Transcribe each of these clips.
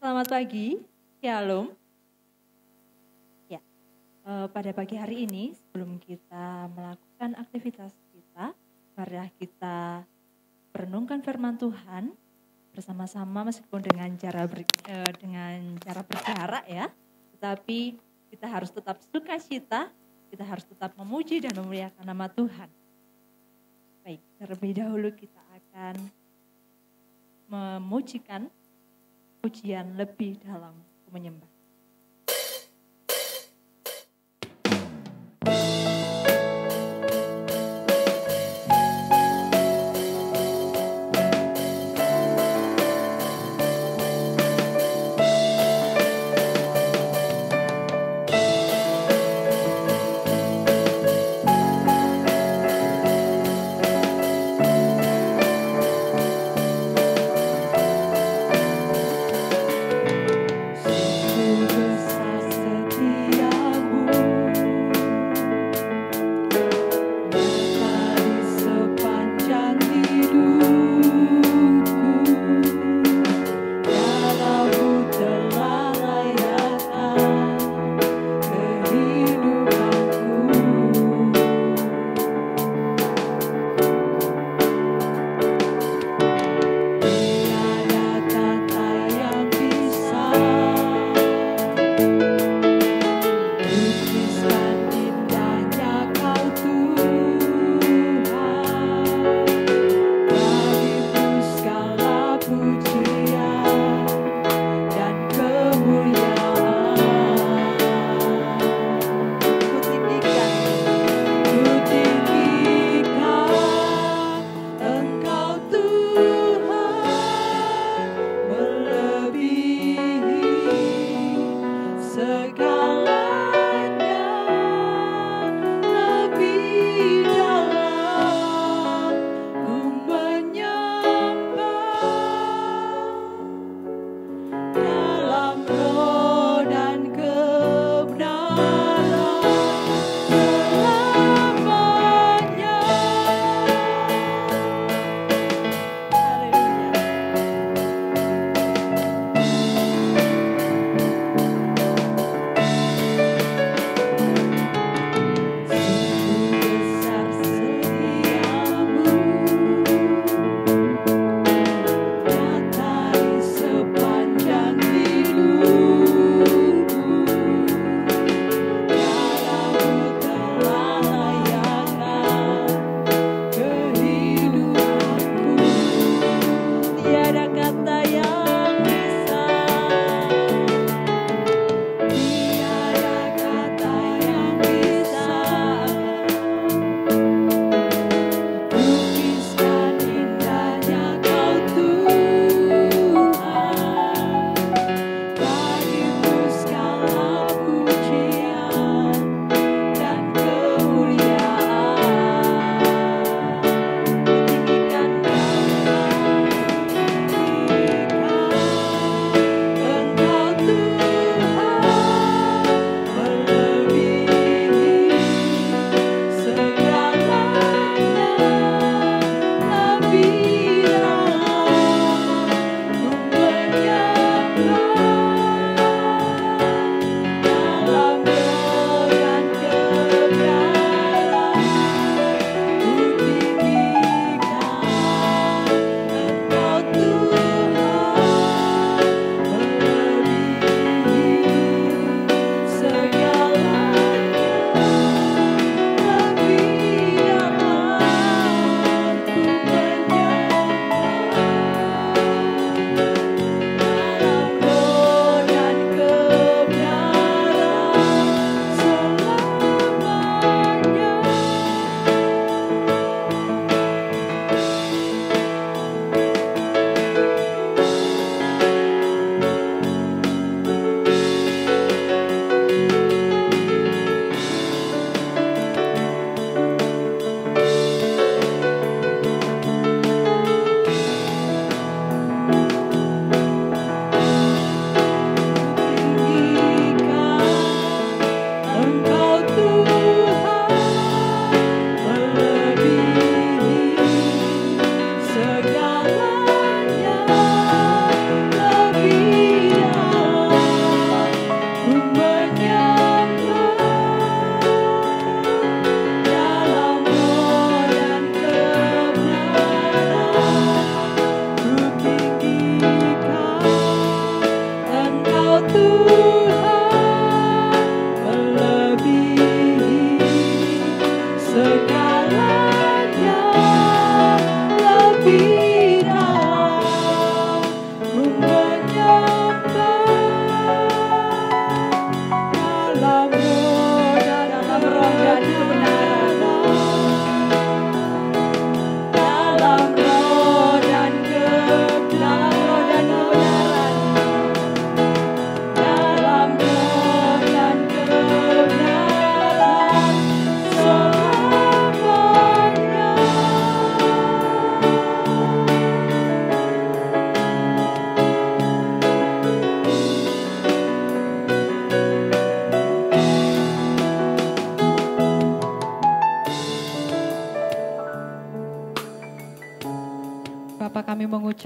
Selamat pagi, Shalom. Ya, pada pagi hari ini sebelum kita melakukan aktivitas kita, marilah kita merenungkan firman Tuhan bersama-sama meskipun dengan cara berjarak ya, tetapi kita harus tetap sukacita, kita harus tetap memuji dan memuliakan nama Tuhan. Baik, terlebih dahulu kita akan memujikan pujian lebih dalam menyembah.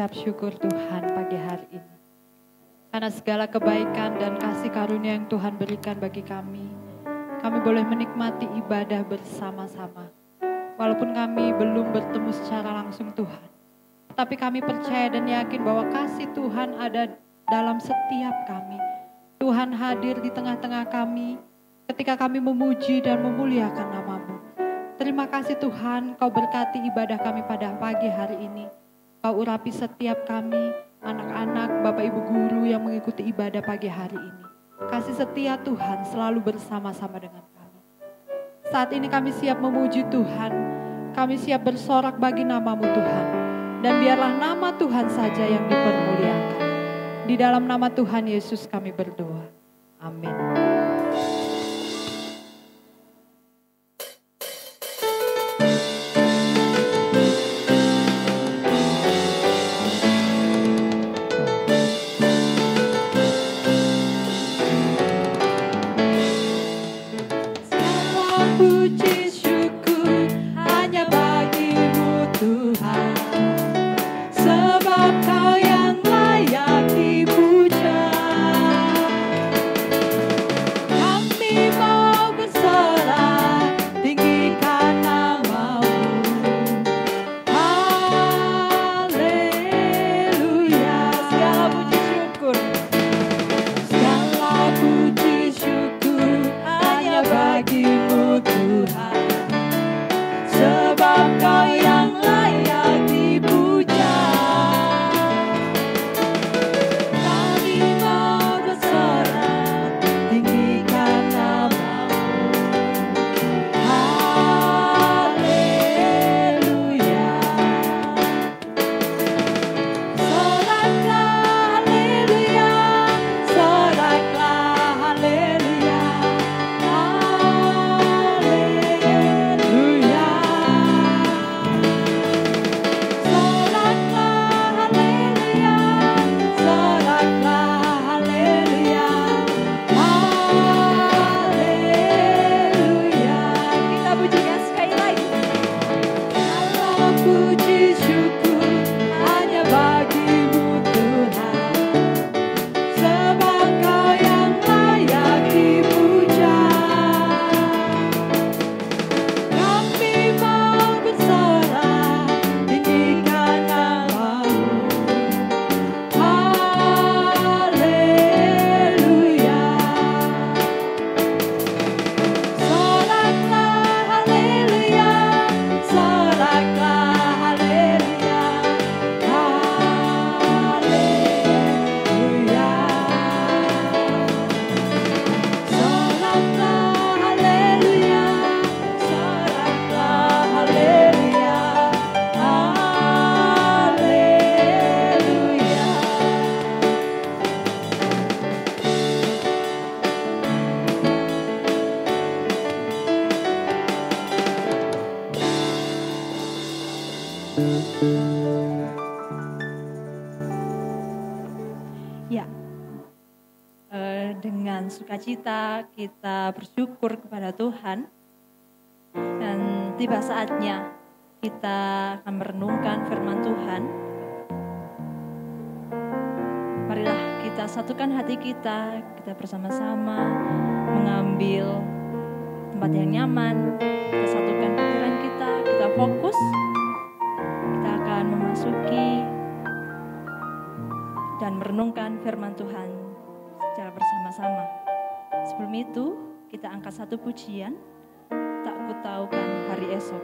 mengucap syukur Tuhan pagi hari ini. Karena segala kebaikan dan kasih karunia yang Tuhan berikan bagi kami boleh menikmati ibadah bersama-sama. Walaupun kami belum bertemu secara langsung Tuhan, tapi kami percaya dan yakin bahwa kasih Tuhan ada dalam setiap kami. Tuhan hadir di tengah-tengah kami ketika kami memuji dan memuliakan nama-Mu. Terima kasih Tuhan, Kau berkati ibadah kami pada pagi hari ini. Kau urapi setiap kami, anak-anak, Bapak Ibu Guru yang mengikuti ibadah pagi hari ini. Kasih setia Tuhan selalu bersama-sama dengan kami. Saat ini kami siap memuji Tuhan, kami siap bersorak bagi nama-Mu Tuhan. Dan biarlah nama Tuhan saja yang dipermuliakan. Di dalam nama Tuhan Yesus kami berdoa. Amin. Dengan sukacita kita bersyukur kepada Tuhan, dan tiba saatnya kita akan merenungkan firman Tuhan. Marilah kita satukan hati kita bersama-sama mengambil tempat yang nyaman, kita satukan pikiran kita fokus, kita akan memasuki dan merenungkan firman Tuhan secara bersama-sama. Sebelum itu, kita angkat satu pujian, tak kutaukan hari esok.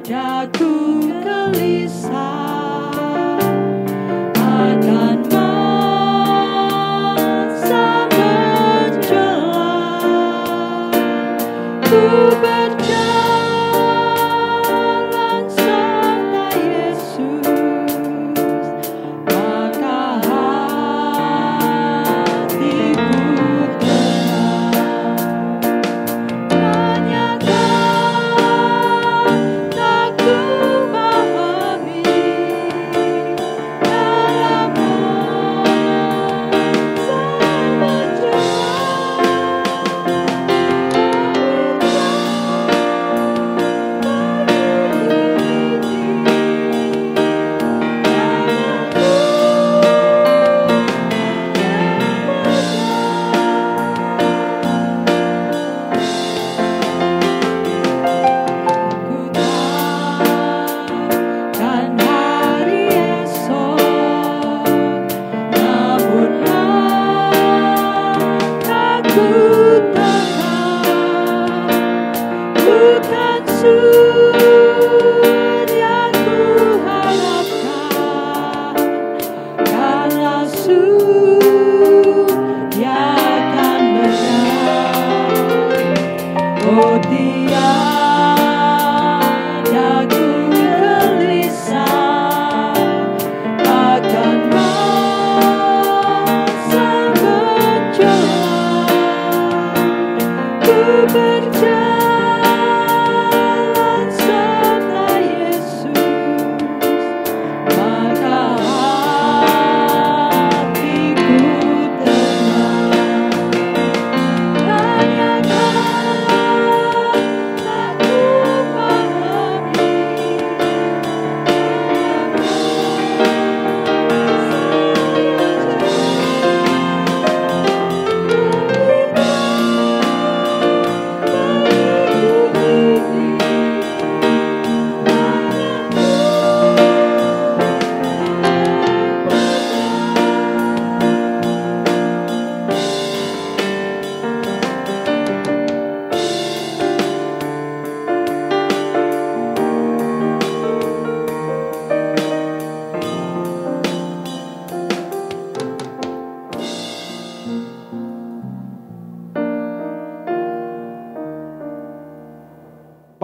Tiada ku gelisah.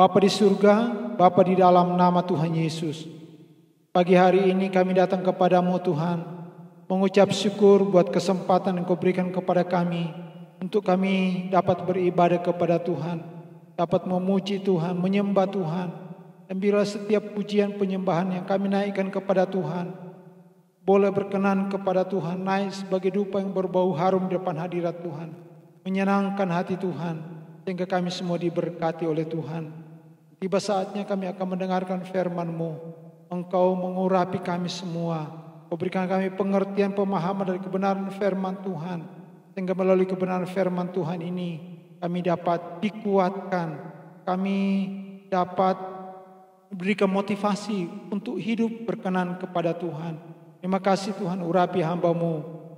Bapa di surga, Bapa di dalam nama Tuhan Yesus. Pagi hari ini kami datang kepadamu Tuhan, mengucap syukur buat kesempatan yang Kau berikan kepada kami, untuk kami dapat beribadah kepada Tuhan, dapat memuji Tuhan, menyembah Tuhan. Dan bila setiap pujian penyembahan yang kami naikkan kepada Tuhan, boleh berkenan kepada Tuhan, naik sebagai dupa yang berbau harum di depan hadirat Tuhan, menyenangkan hati Tuhan, sehingga kami semua diberkati oleh Tuhan. Tiba saatnya kami akan mendengarkan firman-Mu. Engkau mengurapi kami semua. Kau berikan kami pengertian, pemahaman dari kebenaran firman Tuhan, sehingga melalui kebenaran firman Tuhan ini kami dapat dikuatkan, kami dapat berikan motivasi untuk hidup berkenan kepada Tuhan. Terima kasih Tuhan, urapi hamba-Mu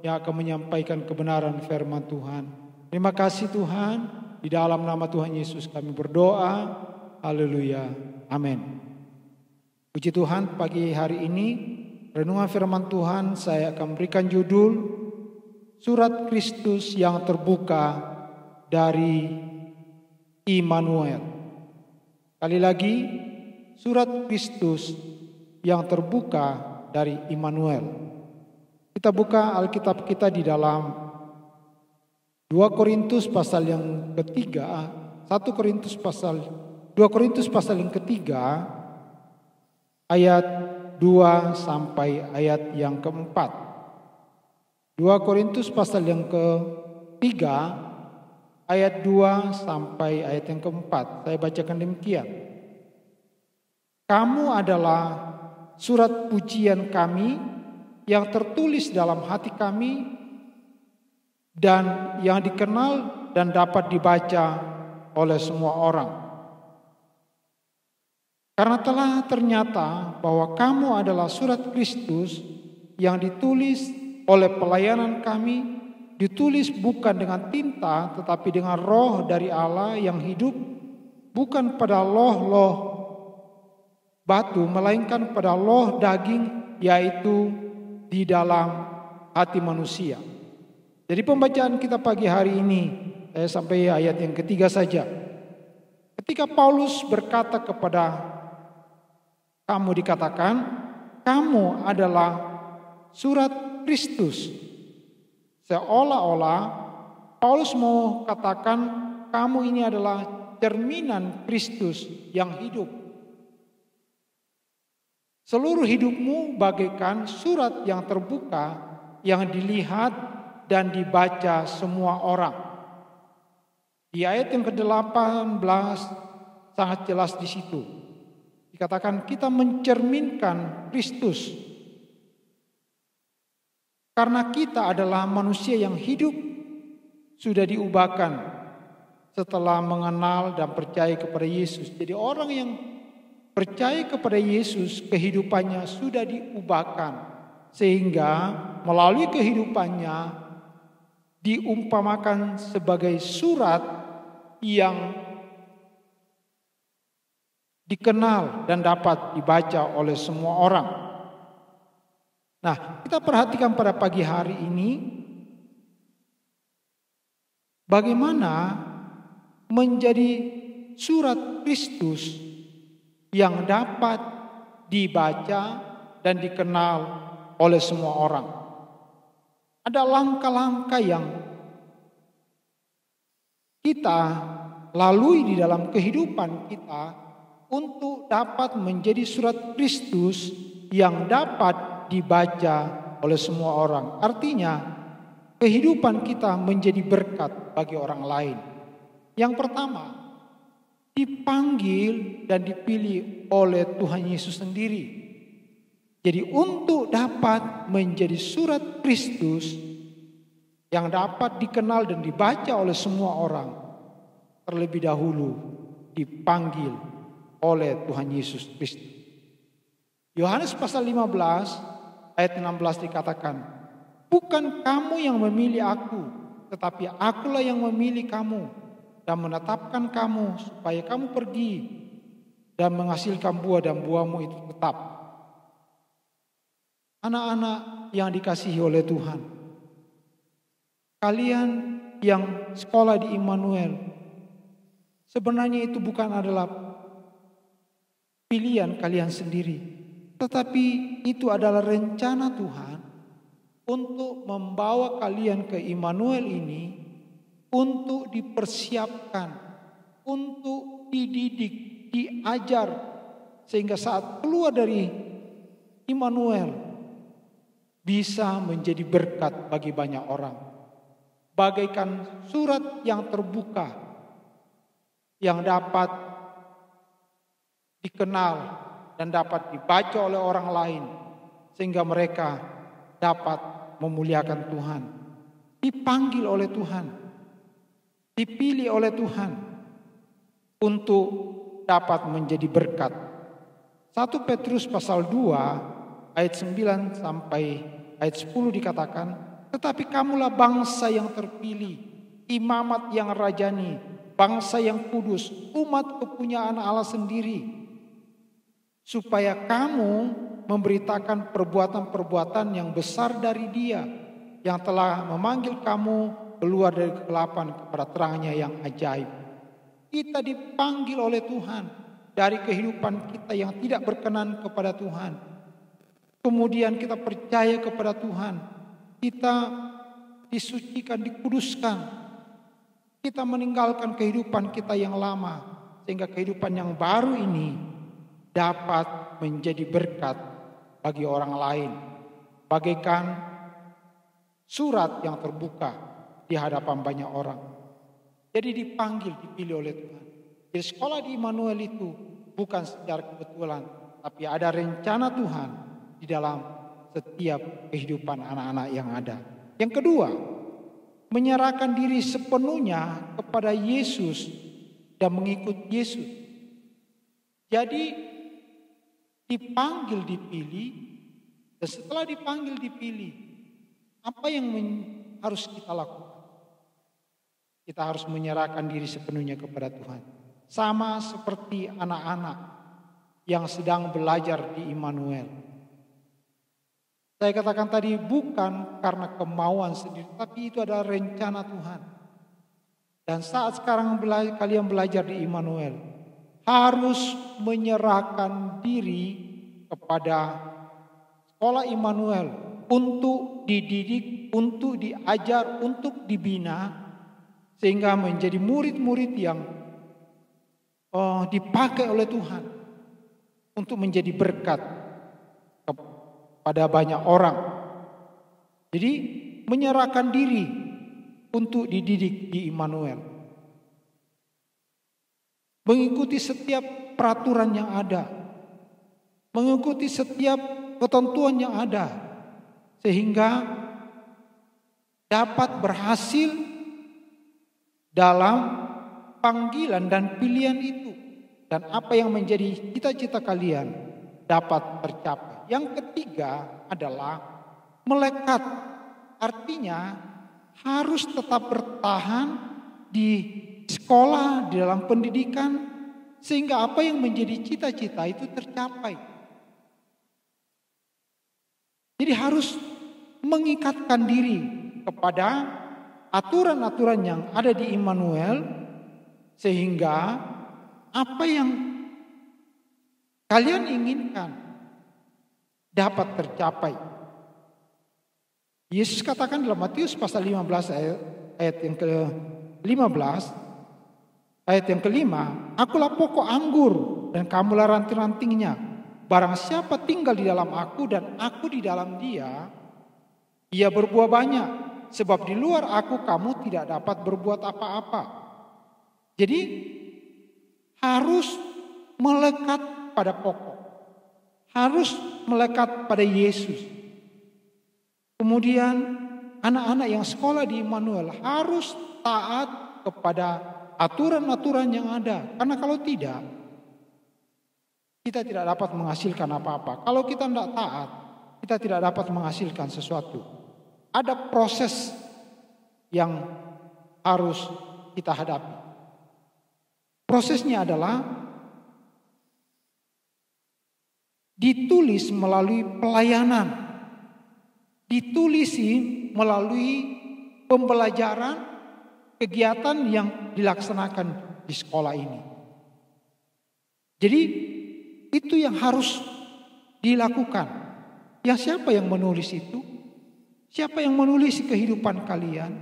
yang akan menyampaikan kebenaran firman Tuhan. Terima kasih Tuhan, di dalam nama Tuhan Yesus kami berdoa. Haleluya, amin. Puji Tuhan, pagi hari ini renungan firman Tuhan saya akan berikan judul Surat Kristus yang terbuka dari Immanuel. Kali lagi, Surat Kristus yang terbuka dari Immanuel. Kita buka Alkitab kita di dalam 2 Korintus pasal yang ketiga, 2 Korintus pasal yang ketiga, ayat 2 sampai ayat yang keempat. 2 Korintus pasal yang ketiga, ayat 2 sampai ayat yang keempat. Saya bacakan demikian. Kamu adalah surat pujian kami yang tertulis dalam hati kami dan yang dikenal dan dapat dibaca oleh semua orang. Karena telah ternyata bahwa kamu adalah surat Kristus yang ditulis oleh pelayanan kami, ditulis bukan dengan tinta tetapi dengan roh dari Allah yang hidup, bukan pada loh batu melainkan pada loh daging, yaitu di dalam hati manusia. Jadi pembacaan kita pagi hari ini, saya sampai ayat yang ketiga saja. Ketika Paulus berkata kepada kamu, dikatakan kamu adalah surat Kristus. Seolah-olah Paulus mau katakan kamu ini adalah cerminan Kristus yang hidup. Seluruh hidupmu bagaikan surat yang terbuka yang dilihat dan dibaca semua orang. Di ayat yang ke-18 sangat jelas di situ. Dikatakan kita mencerminkan Kristus. Karena kita adalah manusia yang hidup, sudah diubahkan setelah mengenal dan percaya kepada Yesus. Jadi orang yang percaya kepada Yesus, kehidupannya sudah diubahkan. Sehingga melalui kehidupannya diumpamakan sebagai surat yang dikenal dan dapat dibaca oleh semua orang. Nah, kita perhatikan pada pagi hari ini bagaimana menjadi surat Kristus yang dapat dibaca dan dikenal oleh semua orang. Ada langkah-langkah yang kita lalui di dalam kehidupan kita untuk dapat menjadi surat Kristus yang dapat dibaca oleh semua orang. Artinya, kehidupan kita menjadi berkat bagi orang lain. Yang pertama, dipanggil dan dipilih oleh Tuhan Yesus sendiri. Jadi untuk dapat menjadi surat Kristus yang dapat dikenal dan dibaca oleh semua orang, terlebih dahulu dipanggil oleh Tuhan Yesus Kristus. Yohanes pasal 15 ayat 16 dikatakan, bukan kamu yang memilih aku, tetapi akulah yang memilih kamu dan menetapkan kamu supaya kamu pergi dan menghasilkan buah dan buahmu itu tetap. Anak-anak yang dikasihi oleh Tuhan, kalian yang sekolah di Immanuel, sebenarnya itu bukan adalah pilihan kalian sendiri, tetapi itu adalah rencana Tuhan untuk membawa kalian ke Immanuel ini, untuk dipersiapkan, untuk dididik, diajar, sehingga saat keluar dari Immanuel bisa menjadi berkat bagi banyak orang. Bagaikan surat yang terbuka yang dapat dikenal dan dapat dibaca oleh orang lain, sehingga mereka dapat memuliakan Tuhan. Dipanggil oleh Tuhan, dipilih oleh Tuhan untuk dapat menjadi berkat. 1 Petrus pasal 2 ayat 9 sampai ayat 10 dikatakan, tetapi kamulah bangsa yang terpilih, imamat yang rajani, bangsa yang kudus, umat kepunyaan Allah sendiri, supaya kamu memberitakan perbuatan-perbuatan yang besar dari Dia yang telah memanggil kamu keluar dari kegelapan kepada terangnya yang ajaib. Kita dipanggil oleh Tuhan dari kehidupan kita yang tidak berkenan kepada Tuhan. Kemudian kita percaya kepada Tuhan. Kita disucikan, dikuduskan. Kita meninggalkan kehidupan kita yang lama, sehingga kehidupan yang baru ini dapat menjadi berkat bagi orang lain. Bagaikan surat yang terbuka di hadapan banyak orang. Jadi dipanggil, dipilih oleh Tuhan. Jadi sekolah di Immanuel itu bukan secara kebetulan, tapi ada rencana Tuhan di dalam setiap kehidupan anak-anak yang ada. Yang kedua, menyerahkan diri sepenuhnya kepada Yesus dan mengikut Yesus. Jadi dipanggil, dipilih, dan setelah dipanggil, dipilih, apa yang harus kita lakukan? Kita harus menyerahkan diri sepenuhnya kepada Tuhan. Sama seperti anak-anak yang sedang belajar di Immanuel. Saya katakan tadi bukan karena kemauan sendiri, tapi itu adalah rencana Tuhan. Dan saat sekarang kalian belajar di Immanuel, harus menyerahkan diri kepada sekolah Immanuel untuk dididik, untuk diajar, untuk dibina, sehingga menjadi murid-murid yang dipakai oleh Tuhan untuk menjadi berkat kepada banyak orang. Jadi menyerahkan diri untuk dididik di Immanuel, mengikuti setiap peraturan yang ada, mengikuti setiap ketentuan yang ada, sehingga dapat berhasil dalam panggilan dan pilihan itu, dan apa yang menjadi cita-cita kalian dapat tercapai. Yang ketiga adalah melekat, artinya harus tetap bertahan di sekolah, di dalam pendidikan, sehingga apa yang menjadi cita-cita itu tercapai. Jadi harus mengikatkan diri kepada aturan-aturan yang ada di Immanuel, sehingga apa yang kalian inginkan dapat tercapai. Yesus katakan dalam Matius pasal 15 ayat yang ke-15, ayat yang kelima, akulah pokok anggur dan kamulah ranting-rantingnya. Barang siapa tinggal di dalam aku dan aku di dalam dia, ia berbuah banyak. Sebab di luar aku kamu tidak dapat berbuat apa-apa. Jadi harus melekat pada pokok. Harus melekat pada Yesus. Kemudian anak-anak yang sekolah di Immanuel harus taat kepada aturan-aturan yang ada. Karena kalau tidak, kita tidak dapat menghasilkan apa-apa. Kalau kita tidak taat, kita tidak dapat menghasilkan sesuatu. Ada proses yang harus kita hadapi. Prosesnya adalah ditulis melalui pelayanan, ditulisi melalui pembelajaran, kegiatan yang dilaksanakan di sekolah ini. Jadi Itu yang harus dilakukan. Ya siapa yang menulis itu? Siapa yang menulis kehidupan kalian?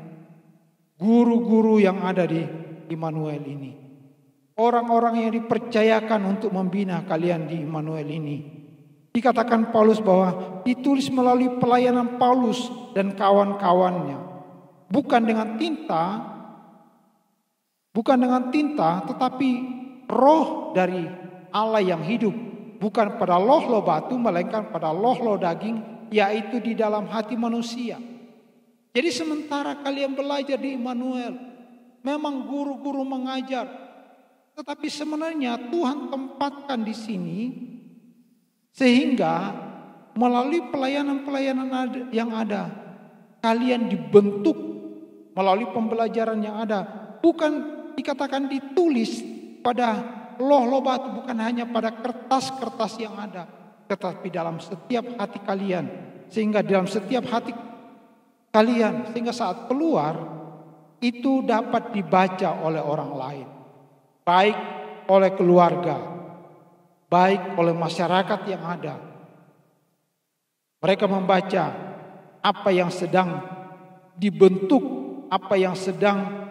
Guru-guru yang ada di Immanuel ini. Orang-orang yang dipercayakan untuk membina kalian di Immanuel ini. Dikatakan Paulus bahwa ditulis melalui pelayanan Paulus dan kawan-kawannya. Bukan dengan tinta, tetapi roh dari Allah yang hidup. Bukan pada loh batu, melainkan pada loh daging, yaitu di dalam hati manusia. Jadi sementara kalian belajar di Immanuel, memang guru-guru mengajar, tetapi sebenarnya Tuhan tempatkan di sini sehingga melalui pelayanan-pelayanan yang ada, kalian dibentuk melalui pembelajaran yang ada. Bukan dikatakan ditulis pada loh batu, bukan hanya pada kertas-kertas yang ada, tetapi dalam setiap hati kalian. Sehingga dalam setiap hati kalian, sehingga saat keluar itu dapat dibaca oleh orang lain, baik oleh keluarga, baik oleh masyarakat yang ada. Mereka membaca apa yang sedang dibentuk, apa yang sedang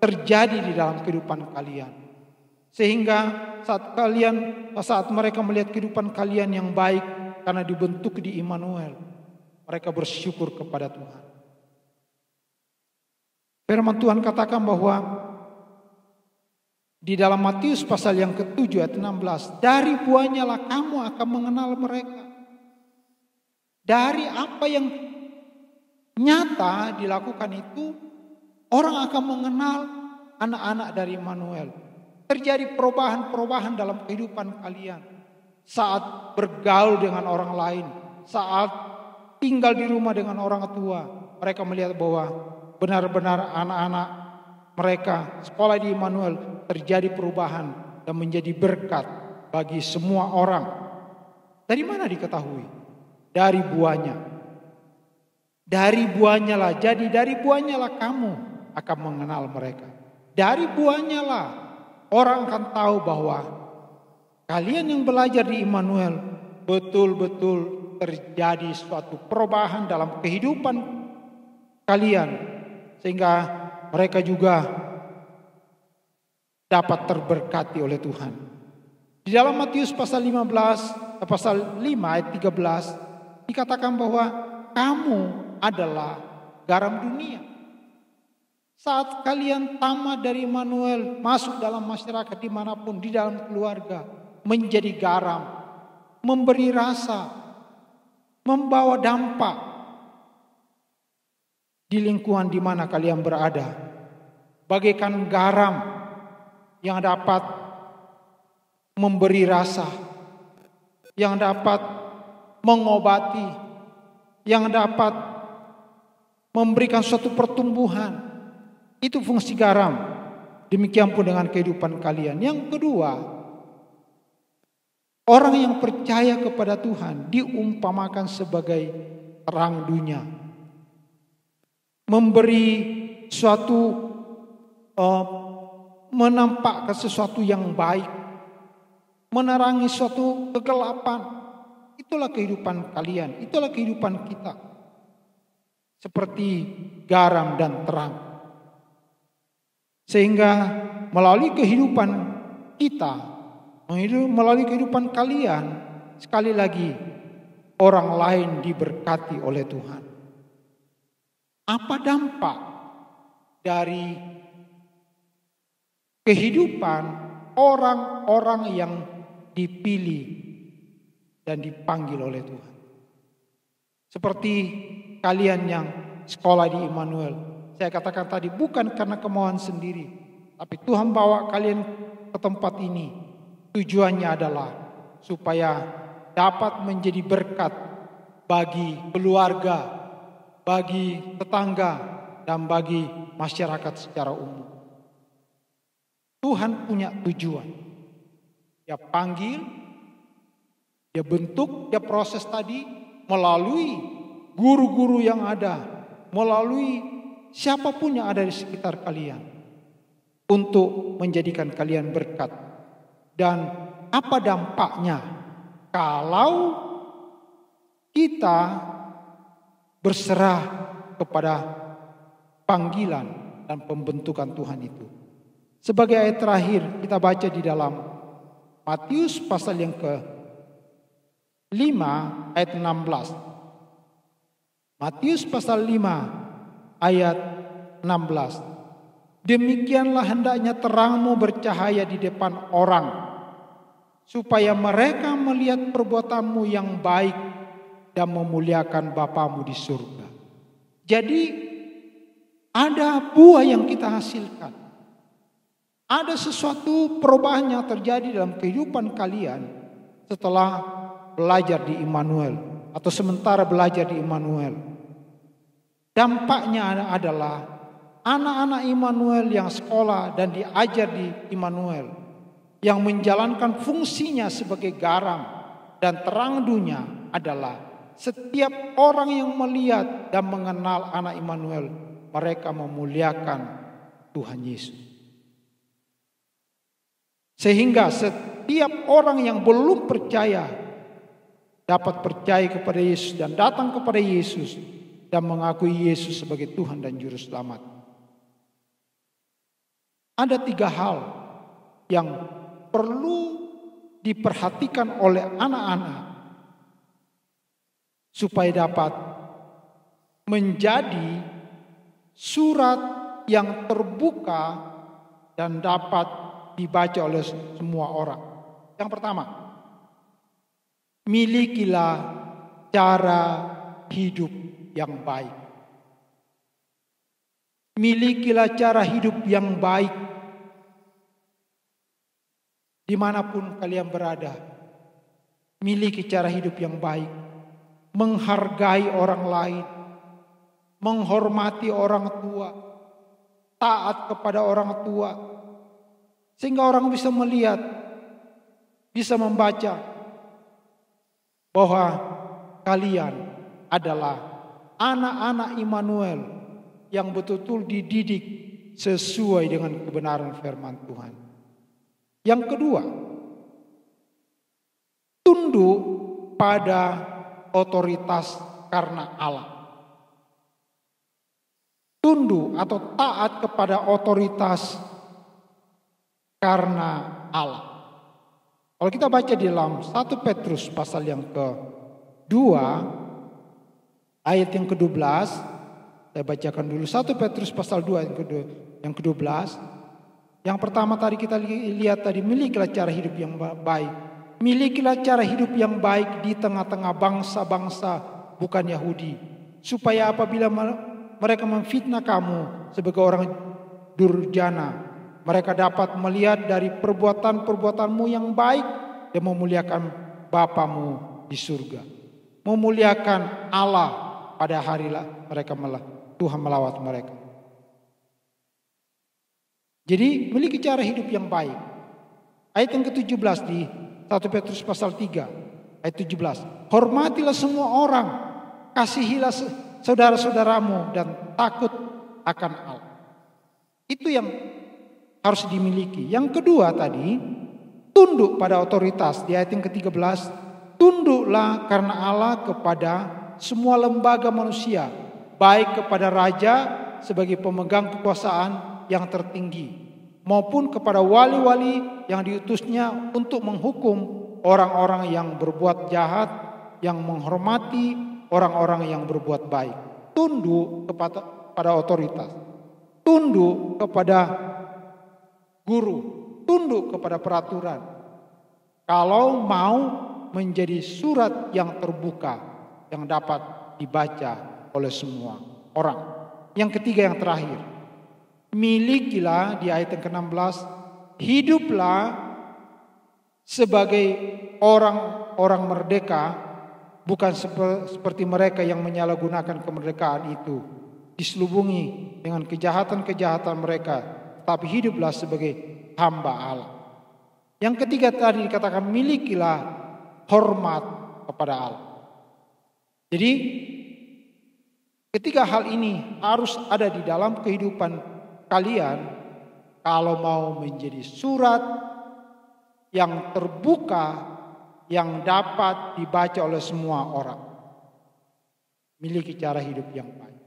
terjadi di dalam kehidupan kalian. Sehingga saat mereka melihat kehidupan kalian yang baik karena dibentuk di Immanuel, mereka bersyukur kepada Tuhan. Firman Tuhan katakan bahwa di dalam Matius pasal yang ke-7 ayat 16, dari buahnya lah kamu akan mengenal mereka. Dari apa yang nyata dilakukan itu, orang akan mengenal anak-anak dari Immanuel. Terjadi perubahan-perubahan dalam kehidupan kalian. Saat bergaul dengan orang lain, saat tinggal di rumah dengan orang tua, mereka melihat bahwa benar-benar anak-anak mereka sekolah di Immanuel terjadi perubahan dan menjadi berkat bagi semua orang. Dari mana diketahui? Dari buahnya. Dari buahnya lah, jadi dari buahnya lah kamu akan mengenal mereka. Dari buahnya lah orang akan tahu bahwa kalian yang belajar di Immanuel betul-betul terjadi suatu perubahan dalam kehidupan kalian. Sehingga mereka juga dapat terberkati oleh Tuhan. Di dalam Matius pasal 5 ayat 13 dikatakan bahwa kamu adalah garam dunia. Saat kalian tamat dari Immanuel, masuk dalam masyarakat dimanapun, di dalam keluarga, menjadi garam, memberi rasa, membawa dampak di lingkungan di mana kalian berada. Bagaikan garam yang dapat memberi rasa, yang dapat mengobati, yang dapat memberikan suatu pertumbuhan. Itu fungsi garam. Demikian pun dengan kehidupan kalian. Yang kedua, orang yang percaya kepada Tuhan diumpamakan sebagai terang dunia. Memberi suatu, menampakkan sesuatu yang baik. Menerangi suatu kegelapan. Itulah kehidupan kalian. Itulah kehidupan kita. Seperti garam dan terang. Sehingga melalui kehidupan kita, melalui kehidupan kalian, sekali lagi orang lain diberkati oleh Tuhan. Apa dampak dari kehidupan orang-orang yang dipilih dan dipanggil oleh Tuhan? Seperti kalian yang sekolah di Immanuel. Saya katakan tadi bukan karena kemauan sendiri, tapi Tuhan bawa kalian ke tempat ini. Tujuannya adalah supaya dapat menjadi berkat bagi keluarga, bagi tetangga, dan bagi masyarakat secara umum. Tuhan punya tujuan. Dia panggil, dia bentuk, dia proses tadi melalui guru-guru yang ada, melalui siapapun yang ada di sekitar kalian untuk menjadikan kalian berkat. Dan apa dampaknya kalau kita berserah kepada panggilan dan pembentukan Tuhan itu. Sebagai ayat terakhir kita baca di dalam Matius pasal yang ke-5 ayat 16. Matius pasal 5 ayat 16. Demikianlah hendaknya terangmu bercahaya di depan orang, supaya mereka melihat perbuatanmu yang baik dan memuliakan Bapamu di surga. Jadi ada buah yang kita hasilkan. Ada sesuatu perubahan yang terjadi dalam kehidupan kalian setelah belajar di Immanuel atau sementara belajar di Immanuel. Dampaknya adalah anak-anak Immanuel yang sekolah dan diajar di Immanuel, yang menjalankan fungsinya sebagai garam dan terang dunia adalah setiap orang yang melihat dan mengenal anak Immanuel, mereka memuliakan Tuhan Yesus. Sehingga setiap orang yang belum percaya dapat percaya kepada Yesus dan datang kepada Yesus dan mengakui Yesus sebagai Tuhan dan Juru Selamat. Ada 3 hal yang perlu diperhatikan oleh anak-anak supaya dapat menjadi surat yang terbuka dan dapat dibaca oleh semua orang. Yang pertama, milikilah cara hidup yang baik. Milikilah cara hidup yang baik dimanapun kalian berada. Miliki cara hidup yang baik, menghargai orang lain, menghormati orang tua, taat kepada orang tua, sehingga orang bisa melihat, bisa membaca bahwa kalian adalah anak-anak Immanuel yang betul-betul dididik sesuai dengan kebenaran firman Tuhan. Yang kedua, tunduk pada otoritas karena Allah. Tunduk atau taat kepada otoritas karena Allah. Kalau kita baca di dalam 1 Petrus pasal yang ke-2 ayat yang ke-12, saya bacakan dulu 1 Petrus pasal 2 yang ke-12. Yang pertama tadi kita lihat tadi, milikilah cara hidup yang baik. Milikilah cara hidup yang baik di tengah-tengah bangsa-bangsa bukan Yahudi, supaya apabila mereka memfitnah kamu sebagai orang durjana, mereka dapat melihat dari perbuatan-perbuatanmu yang baik dan memuliakan Bapamu di surga. Memuliakan Allah pada hari mereka Tuhan melawat mereka. Jadi miliki cara hidup yang baik. Ayat yang ke-17 di 1 Petrus pasal 3 ayat 17. Hormatilah semua orang, kasihilah saudara-saudaramu dan takut akan Allah. Itu yang harus dimiliki. Yang kedua tadi, tunduk pada otoritas. Di ayat yang ke-13, tunduklah karena Allah kepada semua lembaga manusia, baik kepada raja sebagai pemegang kekuasaan yang tertinggi, maupun kepada wali-wali yang diutusnya untuk menghukum orang-orang yang berbuat jahat, yang menghormati orang-orang yang berbuat baik. Tunduk kepada otoritas, tunduk kepada guru, tunduk kepada peraturan. Kalau mau menjadi surat yang terbuka yang dapat dibaca oleh semua orang. Yang ketiga, yang terakhir, milikilah di ayat yang ke-16, hiduplah sebagai orang-orang merdeka, bukan seperti mereka yang menyalahgunakan kemerdekaan itu, diselubungi dengan kejahatan-kejahatan mereka, tapi hiduplah sebagai hamba Allah. Yang ketiga tadi dikatakan milikilah hormat kepada Allah. Jadi ketiga hal ini harus ada di dalam kehidupan kalian kalau mau menjadi surat yang terbuka yang dapat dibaca oleh semua orang. Miliki cara hidup yang baik.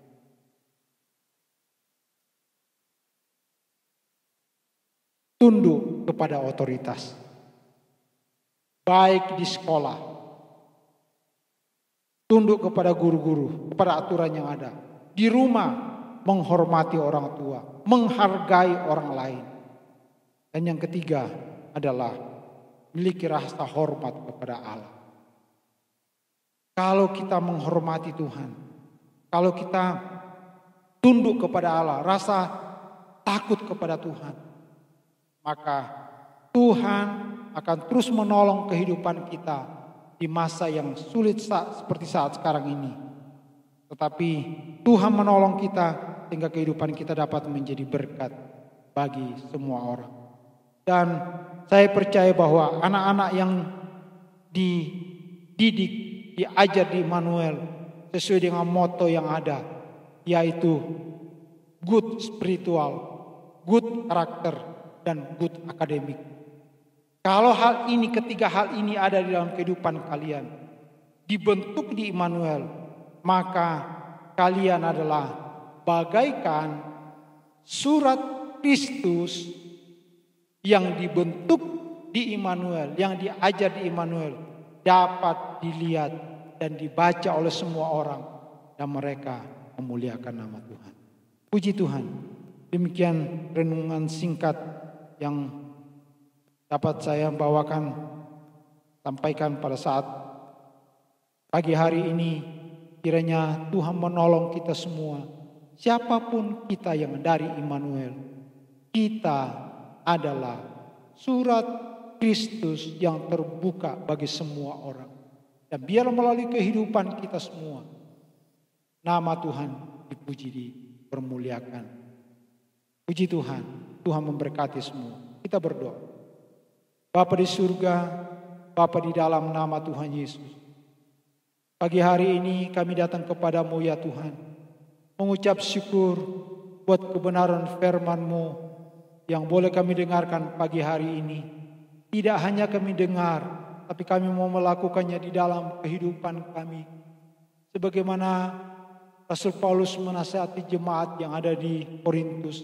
Tunduk kepada otoritas. Baik di sekolah. Tunduk kepada guru-guru, kepada aturan yang ada. Di rumah menghormati orang tua, menghargai orang lain. Dan yang ketiga adalah memiliki rasa hormat kepada Allah. Kalau kita menghormati Tuhan, kalau kita tunduk kepada Allah, rasa takut kepada Tuhan, maka Tuhan akan terus menolong kehidupan kita di masa yang sulit seperti saat sekarang ini. Tetapi Tuhan menolong kita sehingga kehidupan kita dapat menjadi berkat bagi semua orang. Dan saya percaya bahwa anak-anak yang dididik, diajar di Immanuel sesuai dengan moto yang ada, yaitu good spiritual, good karakter, dan good akademik. Kalau hal ini, ketiga hal ini ada di dalam kehidupan kalian, dibentuk di Immanuel, maka kalian adalah bagaikan surat Kristus yang dibentuk di Immanuel, yang diajar di Immanuel, dapat dilihat dan dibaca oleh semua orang, dan mereka memuliakan nama Tuhan. Puji Tuhan. Demikian renungan singkat yang dapat saya bawakan, sampaikan pada saat pagi hari ini. Kiranya Tuhan menolong kita semua, siapapun kita yang dari Immanuel, kita adalah surat Kristus yang terbuka bagi semua orang. Dan biar melalui kehidupan kita semua, nama Tuhan dipuji, dipermuliakan. Puji Tuhan, Tuhan memberkati semua. Kita berdoa. Bapa di surga, Bapa di dalam nama Tuhan Yesus, pagi hari ini kami datang kepadamu ya Tuhan, mengucap syukur buat kebenaran firman-Mu yang boleh kami dengarkan pagi hari ini. Tidak hanya kami dengar, tapi kami mau melakukannya di dalam kehidupan kami. Sebagaimana Rasul Paulus menasihati jemaat yang ada di Korintus,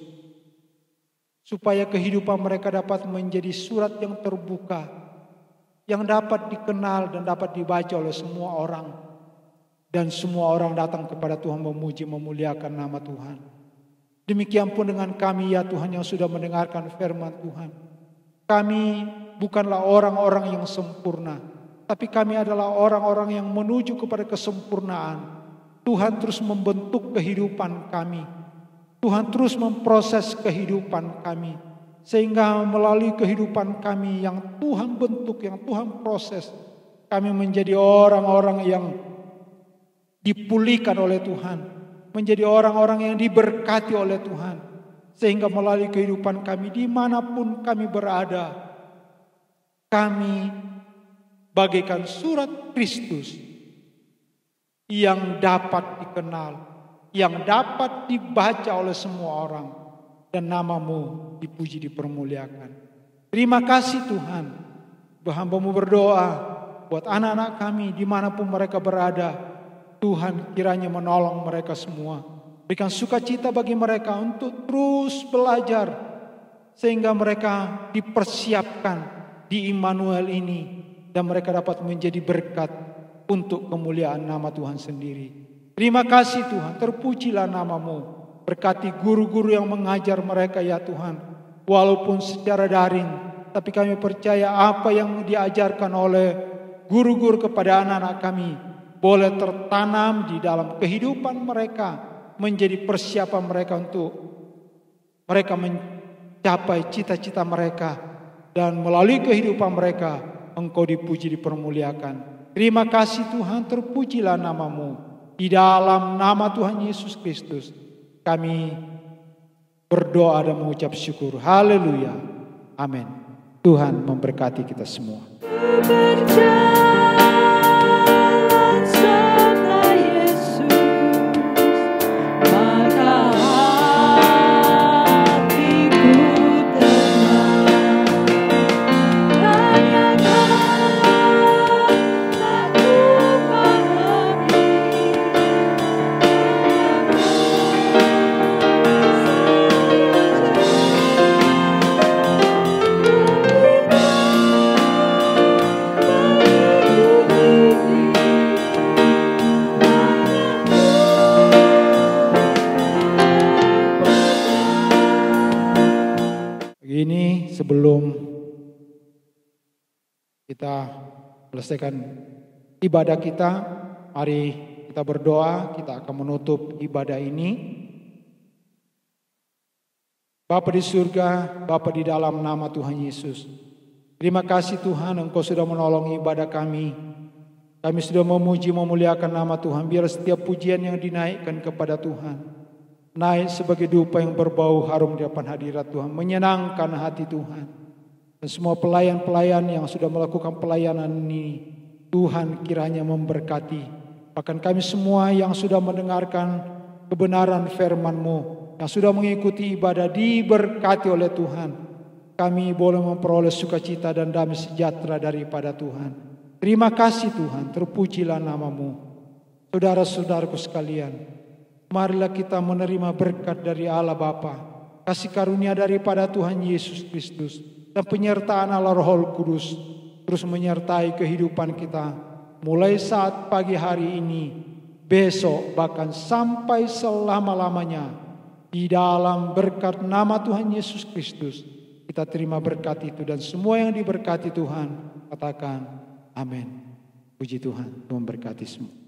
supaya kehidupan mereka dapat menjadi surat yang terbuka, yang dapat dikenal dan dapat dibaca oleh semua orang. Dan semua orang datang kepada Tuhan memuji, memuliakan nama Tuhan. Demikian pun dengan kami ya Tuhan yang sudah mendengarkan firman Tuhan. Kami bukanlah orang-orang yang sempurna, tapi kami adalah orang-orang yang menuju kepada kesempurnaan. Tuhan terus membentuk kehidupan kami. Tuhan terus memproses kehidupan kami. Sehingga melalui kehidupan kami yang Tuhan bentuk, yang Tuhan proses, kami menjadi orang-orang yang dipulihkan oleh Tuhan. Menjadi orang-orang yang diberkati oleh Tuhan. Sehingga melalui kehidupan kami dimanapun kami berada, kami bagaikan surat Kristus yang dapat dikenal, yang dapat dibaca oleh semua orang, dan nama-Mu dipuji, dipermuliakan. Terima kasih Tuhan. Hamba-Mu berdoa buat anak-anak kami dimanapun mereka berada. Tuhan kiranya menolong mereka semua. Berikan sukacita bagi mereka untuk terus belajar, sehingga mereka dipersiapkan di Immanuel ini, dan mereka dapat menjadi berkat untuk kemuliaan nama Tuhan sendiri. Terima kasih Tuhan, terpujilah nama-Mu. Berkati guru-guru yang mengajar mereka ya Tuhan, walaupun secara daring, tapi kami percaya apa yang diajarkan oleh guru-guru kepada anak-anak kami boleh tertanam di dalam kehidupan mereka, menjadi persiapan mereka untuk mereka mencapai cita-cita mereka, dan melalui kehidupan mereka Engkau dipuji, dipermuliakan. Terima kasih Tuhan, terpujilah nama-Mu. Di dalam nama Tuhan Yesus Kristus kami berdoa dan mengucap syukur. Haleluya. Amin. Tuhan memberkati kita semua. sebelum kita selesaikan ibadah kita, mari kita berdoa, kita akan menutup ibadah ini. Bapa di surga, Bapa di dalam nama Tuhan Yesus, terima kasih Tuhan Engkau sudah menolong ibadah kami. Kami sudah memuji memuliakan nama Tuhan. Biar setiap pujian yang dinaikkan kepada Tuhan naik sebagai dupa yang berbau harum di depan hadirat Tuhan, menyenangkan hati Tuhan. Dan semua pelayan-pelayan yang sudah melakukan pelayanan ini, Tuhan kiranya memberkati. Bahkan kami semua yang sudah mendengarkan kebenaran firman-Mu, yang sudah mengikuti ibadah, diberkati oleh Tuhan. Kami boleh memperoleh sukacita dan damai sejahtera daripada Tuhan. Terima kasih Tuhan, terpujilah nama-Mu. Saudara-saudaraku sekalian, marilah kita menerima berkat dari Allah Bapa, kasih karunia daripada Tuhan Yesus Kristus, dan penyertaan Allah Roh Kudus terus menyertai kehidupan kita mulai saat pagi hari ini, besok, bahkan sampai selama-lamanya. Di dalam berkat nama Tuhan Yesus Kristus, kita terima berkat itu, dan semua yang diberkati Tuhan katakan amin. Puji Tuhan, Tuhan berkati semua.